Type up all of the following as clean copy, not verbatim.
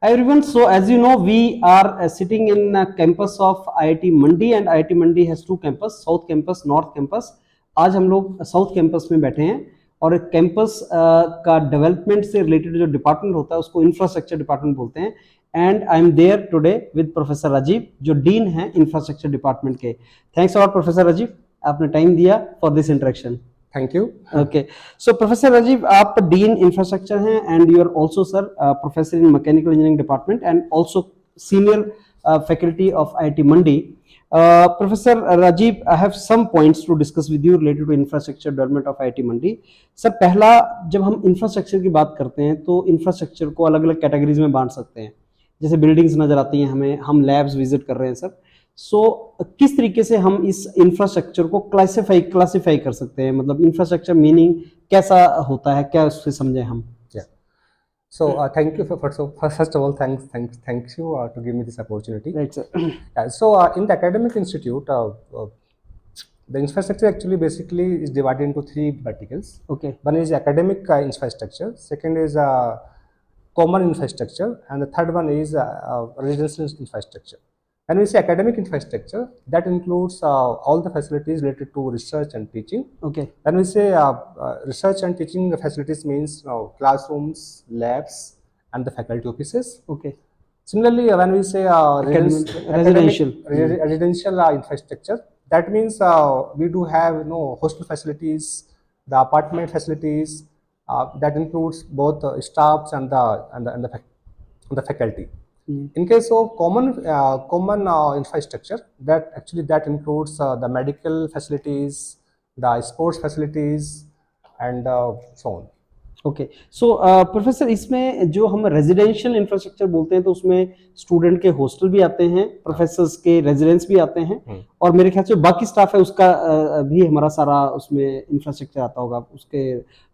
Hi everyone, so as you know, we are sitting in a campus of IIT Mandi and IIT Mandi has two campus, South Campus, North Campus. आज हम लोग south campus में बैठे हैं और campus का development से related जो डिपार्टमेंट होता है उसको इंफ्रास्ट्रक्चर डिपार्टमेंट बोलते हैं. And I am there today with professor Rajiv जो डीन है इंफ्रास्ट्रक्चर डिपार्टमेंट के. थैंक्स अलॉट प्रोफेसर राजीव, आपने टाइम दिया for this interaction. Thank you. Okay, so Professor Rajiv, आप डीन इंफ्रास्ट्रक्चर हैं and you are also sir professor in mechanical engineering department and also senior faculty of IIT Mandi. Professor Rajiv, I have some points to discuss with you related to infrastructure development of IIT Mandi. Sir पहला, जब हम infrastructure की बात करते हैं तो infrastructure को अलग अलग कैटेगरीज में बांट सकते हैं. जैसे बिल्डिंग्स नजर आती हैं हमें, हम लैब्स विजिट कर रहे हैं सर. सो किस तरीके से हम इस इंफ्रास्ट्रक्चर को क्लासिफाई कर सकते हैं, मतलब इंफ्रास्ट्रक्चर मीनिंग कैसा होता है, क्या उससे समझें हम? So thank you for first of all thank you to give me this opportunity. Right, sir. So in the academic institute, the infrastructure actually basically is divided into three verticals. Okay. One is academic infrastructure, second is common infrastructure, and the third one is residential infrastructure. When we say academic infrastructure, that includes all the facilities related to research and teaching. Okay. When we say research and teaching facilities means classrooms, labs, and the faculty offices. Okay. Similarly, when we say residential infrastructure, that means we do have hostel facilities, the apartment facilities. That includes both staffs and the faculty. In case of common infrastructure, that includes the medical facilities, the sports facilities, and so on. Okay, so professor, इसमें जो हम residential infrastructure बोलते हैं तो उसमें student के hostel भी आते हैं, प्रोफेसर्स के रेजिडेंस भी आते हैं, और मेरे ख्याल से बाकी स्टाफ है उसका भी हमारा सारा उसमें इंफ्रास्ट्रक्चर आता होगा, उसके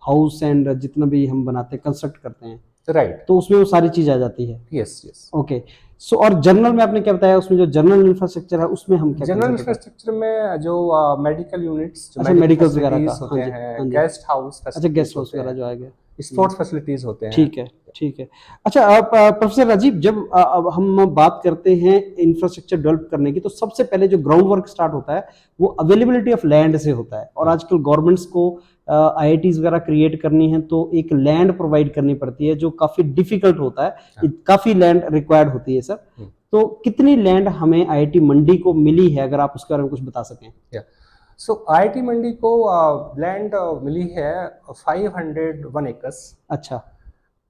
हाउस एंड जितना भी हम बनाते हैं, कंस्ट्रक्ट करते हैं, राइट, तो उसमें वो सारी चीज आ जाती है. यस. ओके, सो और जनरल में आपने क्या बताया, उसमें जो जनरल इंफ्रास्ट्रक्चर है उसमें हम क्या? जनरल इंफ्रास्ट्रक्चर में जो मेडिकल यूनिट्स, जो मेडिकल वगैरह का होते हैं, गेस्ट हाउस, अच्छा गेस्ट हाउस वगैरह जो आ गया, स्पोर्ट्स फैसिलिटीज होते हैं. ठीक है. अच्छा, प्रोफेसर राजीव, जब हम बात करते हैं इंफ्रास्ट्रक्चर डेवलप करने की तो सबसे पहले जो ग्राउंड वर्क स्टार्ट होता है वो अवेलेबिलिटी ऑफ लैंड से होता है, और आजकल गवर्नमेंट्स को IITs वगैरह क्रिएट करनी है तो एक लैंड प्रोवाइड करनी पड़ती है जो काफी डिफिकल्ट होता है, काफी लैंड रिक्वायर्ड होती है सर. तो कितनी लैंड हमें IIT मंडी को मिली है, अगर आप उसके बारे में कुछ बता सकें? सो IIT मंडी को लैंड मिली है 501 एकर्स. अच्छा.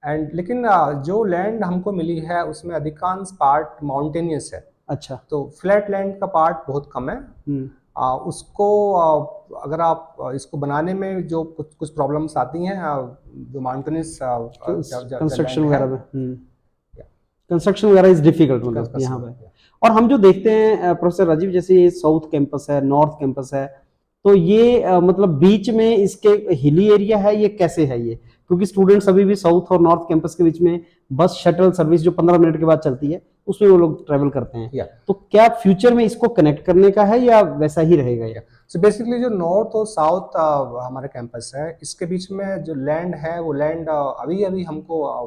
एंड लेकिन जो लैंड हमको मिली है उसमें अधिकांश पार्ट माउंटेनियस है. अच्छा. तो फ्लैट लैंड का पार्ट बहुत कम है. उसको अगर आप इसको बनाने में जो कुछ प्रॉब्लम्स आती हैं, जो माउंटेनियस कंस्ट्रक्शन वगैरह में, कंस्ट्रक्शन वगैरह इज डिफिकल्ट मतलब यहाँ पे. और हम जो देखते हैं प्रोफेसर राजीव, जैसे ये साउथ कैंपस है, नॉर्थ कैंपस है, तो ये मतलब बीच में इसके हिली एरिया है, ये कैसे है ये? क्योंकि स्टूडेंट्स अभी भी साउथ और नॉर्थ कैंपस के बीच में बस शटल सर्विस जो 15 मिनट के बाद चलती है उसमें वो लोग ट्रेवल करते हैं. तो क्या फ्यूचर में इसको कनेक्ट करने का है या वैसा ही रहेगा? सो बेसिकली जो नॉर्थ और साउथ हमारा कैंपस है, इसके बीच में जो लैंड है वो लैंड अभी हमको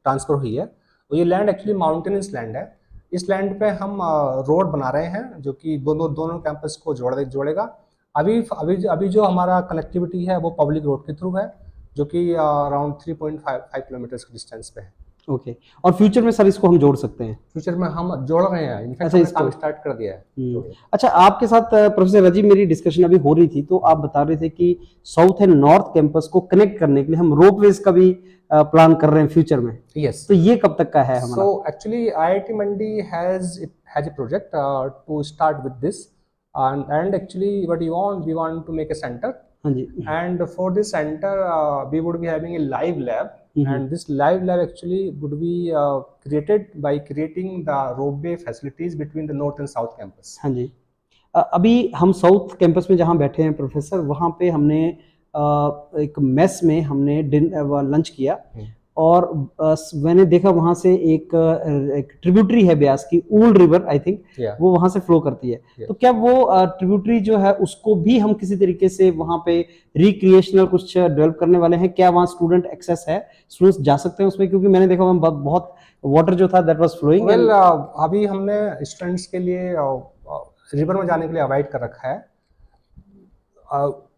ट्रांसफर हुई है, और ये लैंड एक्चुअली माउंटेनियस लैंड है. इस लैंड पे हम रोड बना रहे हैं जो कि दोनों कैंपस को जोड़ेगा. अभी जो हमारा कनेक्टिविटी है वो पब्लिक रोड के थ्रू है, जो कि अराउंड 3.5 किलोमीटर के डिस्टेंस पे है. ओके. और फ्यूचर में सर इसको हम जोड़ सकते हैं? फ्यूचर में हम जोड़ रहे हैं, इनफैक्ट काम स्टार्ट कर दिया है. अच्छा, आपके साथ प्रोफेसर राजीव मेरी डिस्कशन अभी हो रही थी तो आप बता रहे थे कि साउथ एंड नॉर्थ कैंपस को कनेक्ट करने के लिए हम रोपवेज का भी प्लान कर रहे हैं फ्यूचर में. यस. तो ये कब तक का है हमारा? So actually IIT Mandi has a project to start with this, and actually what we want to make a center. हाँ जी. And for this center we would be having a live lab. And this live lab actually would be created by creating the roadway facilities between the north and south campus. हाँ जी. अभी हम south campus में जहाँ बैठे हैं professor, वहाँ पे हमने एक मेस में हमने लंच किया, और मैंने देखा वहां से एक ट्रिब्यूटरी है ब्यास की, ऊल रिवर आई थिंक, वो वहां से फ्लो करती है. तो क्या वो ट्रिब्यूटरी जो है उसको भी हम किसी तरीके से वहां पे रिक्रिएशनल कुछ डेवलप करने वाले हैं? क्या वहाँ स्टूडेंट एक्सेस है, स्टूडेंट्स जा सकते हैं उसमें? क्योंकि मैंने देखा वहाँ बहुत वाटर जो था दैट वाज फ्लोइंग? वेल अभी हमने स्टूडेंट्स के लिए रिवर में जाने के लिए अवॉइड कर रखा है।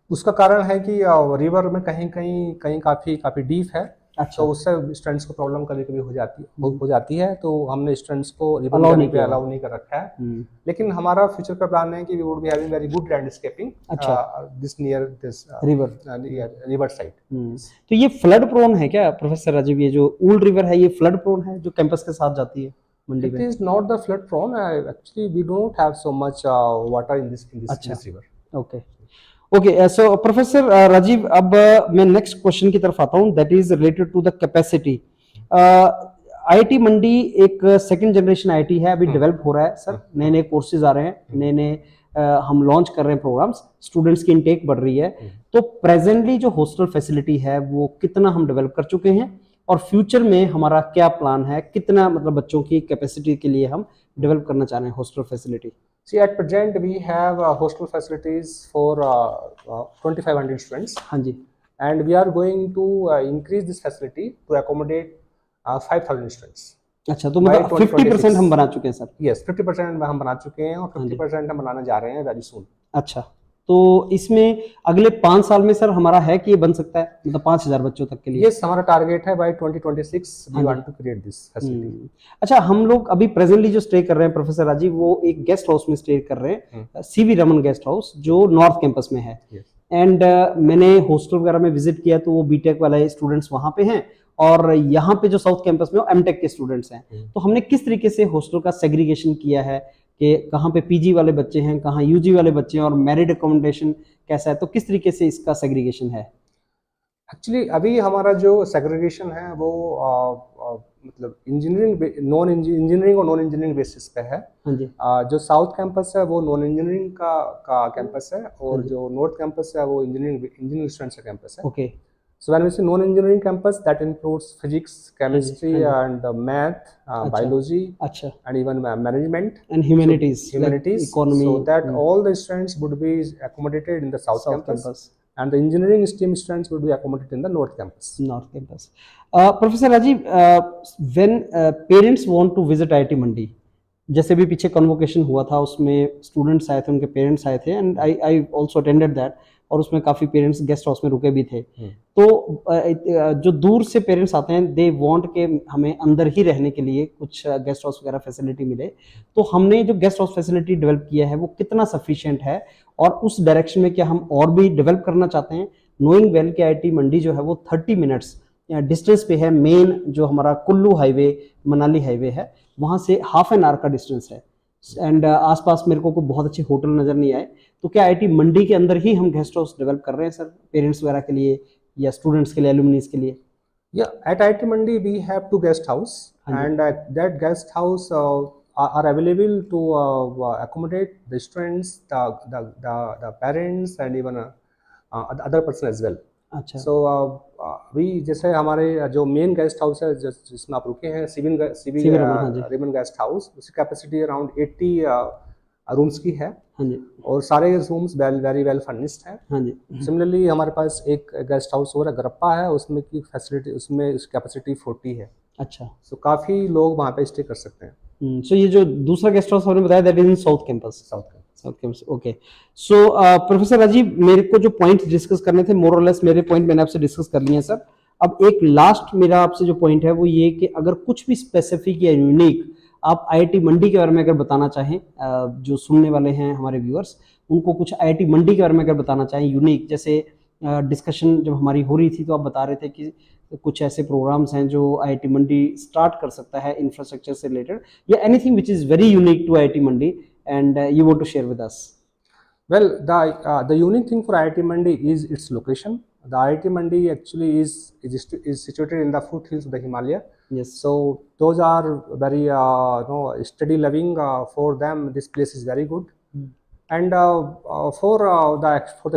उसका कारण है कि रिवर में कहीं कहीं कहीं काफ़ी काफ़ी डीप है, अच्छा। तो उससे स्टूडेंट्स को प्रॉब्लम कभी कभी हो जाती है, तो हमने स्टूडेंट्स को रिवर Allow जाने नहीं पे किया। अलाउ नहीं कर रखा है। हम्म, लेकिन हमारा फ्यूचर का प्लान है कि we would be having very good landscaping अच्छा। This near this river. River side. तो ये फ्लड प्रोन है क्या प्रोफेसर राजीव? ये जो ऊल रिवर है ये फ्लड प्रोन है जो कैंपस के साथ जाती है मंडी It में? is not the flood prone. Actually, we don't have so much water in अच्छा। this river. Okay okay. So professor Rajiv, अब मैं नेक्स्ट क्वेश्चन की तरफ आता हूँ, that is related to the capacity. IIT Mandi एक सेकंड जनरेशन आईआईटी है, अभी डेवलप हो रहा है सर, नए नए कोर्सेज आ रहे हैं, नए नए हम लॉन्च कर रहे हैं प्रोग्राम्स, स्टूडेंट्स की इनटेक बढ़ रही है। तो प्रेजेंटली जो हॉस्टल फैसिलिटी है वो कितना हम डेवलप कर चुके हैं, और फ्यूचर में हमारा क्या प्लान है, कितना मतलब बच्चों की कैपेसिटी के लिए हम डेवलप करना चाह रहे हैं hostel facility? See, at present we have hostel facilities for 2,500 students, हाँ जी। and we are going to increase this facility to accommodate 5,000 students. अच्छा, तो By मतलब 50% हम बना चुके हैं सर? Yes, 50% हम बना चुके हैं और 50% हम बनाने जा रहे हैं very soon. अच्छा, तो इसमें अगले 5 साल में सर हमारा है कि ये बन सकता है, मतलब 5,000 बच्चों तक के लिए? Yes, हमारा टारगेट है by 2026 we want to create this facility. अच्छा, हम लोग अभी प्रेजेंटली जो स्टे कर रहे हैं प्रोफेसर राजीव, वो एक गेस्ट हाउस में स्टे कर रहे हैं, सीवी रमन गेस्ट हाउस, जो नॉर्थ कैंपस में है। Yes. एंड मैंने हॉस्टल वगैरह में विजिट किया तो वो बीटेक वाले स्टूडेंट्स वहाँ पे हैं, और यहाँ पे जो साउथ कैंपस में वो एमटेक के स्टूडेंट्स हैं। तो हमने किस तरीके से हॉस्टल का सेग्रीगेशन किया है कि कहाँ पे पीजी वाले बच्चे हैं, कहाँ यूजी वाले बच्चे हैं, और मैरिड अकोमोडेशन कैसा है, तो किस तरीके से इसका सेग्रीगेशन है? एक्चुअली अभी हमारा जो सेग्रीगेशन है वो मतलब नॉन इंजीनियरिंग और नॉन इंजीनियरिंग बेसिस पे है। हाँ जी। जो साउथ कैंपस है वो नॉन इंजीनियरिंग का कैंपस है, और जो नॉर्थ कैंपस है वो इंजीनियरिंग स्टूडेंट्स का कैंपस है। Okay. So when we say non-engineering campus, that includes physics, chemistry, and math, biology, अच्छा, and even management and humanities, like economy. So that all the students would be accommodated in the south campus, and the engineering stream students would be accommodated in the north campus. North campus. Professor Rajiv, when parents want to visit IIT Mandi, जैसे भी पीछे convocation हुआ था उसमें students आए थे, उनके parents आए थे, and I also attended that, और उसमें काफ़ी पेरेंट्स गेस्ट हाउस में रुके भी थे। तो जो दूर से पेरेंट्स आते हैं, दे वांट के हमें अंदर ही रहने के लिए कुछ गेस्ट हाउस वगैरह फैसिलिटी मिले, तो हमने जो गेस्ट हाउस फैसिलिटी डेवलप किया है वो कितना सफिशिएंट है, और उस डायरेक्शन में क्या हम और भी डेवलप करना चाहते हैं, नोइंग वेल कि IIT मंडी जो है वो 30 मिनट्स डिस्टेंस पे है, मेन जो हमारा कुल्लू हाईवे मनाली हाईवे है वहाँ से हाफ एन आवर का डिस्टेंस है, एंड आसपास मेरे को कोई बहुत अच्छे होटल नज़र नहीं आए। तो क्या IIT मंडी के अंदर ही हम गेस्ट हाउस डेवलप कर रहे हैं सर, पेरेंट्स वगैरह के लिए या स्टूडेंट्स के लिए, एलुमनीज के लिए? Yeah, at IIT Mandi we have 2 guest house, and that guest house are available to accommodate the students, the parents, and even other person as well. अच्छा। So अभी जैसे हमारे जो मेन गेस्ट हाउस है जिसमें आप रुके हैं, सीवी रिमन गेस्ट हाउस, उसकी कैपेसिटी अराउंड 80 रूम्स की है। हाँ जी। और सारे रूम्स वेरी वेल फर्निश्ड हैं। हाँ जी। सिमिलरली हमारे पास एक गेस्ट हाउस और गरप्पा है, उसमें की फैसिलिटी, उसमें कैपेसिटी 40 है। अच्छा। सो काफ़ी लोग वहाँ पे स्टे कर सकते हैं। सो ये जो दूसरा गेस्ट हाउस आपने बताया, that is in south campus? South campus, okay. So professor Rajiv, मेरे को जो पॉइंट्स डिस्कस करने थे, मोर और लेस मेरे पॉइंट मैंने आपसे डिस्कस कर लिए हैं सर। अब एक लास्ट मेरा आपसे जो पॉइंट है वो ये कि अगर कुछ भी स्पेसिफिक या यूनिक आप IIT मंडी के बारे में अगर बताना चाहें, जो सुनने वाले हैं हमारे व्यूअर्स, उनको कुछ IIT मंडी के बारे में अगर बताना चाहें यूनिक, जैसे डिस्कशन जब हमारी हो रही थी तो आप बता रहे थे कि कुछ ऐसे प्रोग्राम्स हैं जो IIT मंडी स्टार्ट कर सकता है इंफ्रास्ट्रक्चर से रिलेटेड, या anything which is very unique to IIT Mandi and you want to share with us? Well, the unique thing for IIT Mandi is its location. The IIT Mandi actually is situated in the foothills of the Himalaya. Yes. So those are very steady living for them. This place is very good. And for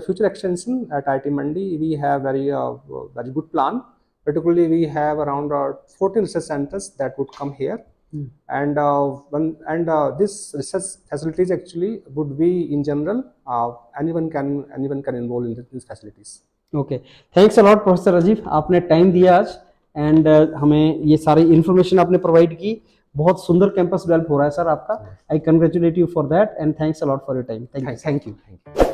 the future extension at IIT Mandi, we have very good plan. Particularly, we have around 14 research centers that would come here. And this research facilities actually would be in general, anyone can enroll in these facilities. Okay, thanks a lot professor Rajiv, आपने time दिया आज and हमें ये सारी information आपने provide की। बहुत सुंदर कैंपस डेवलप हो रहा है सर आपका। आई congratulate you for that and thanks a lot for your time. Thank you. Thank you.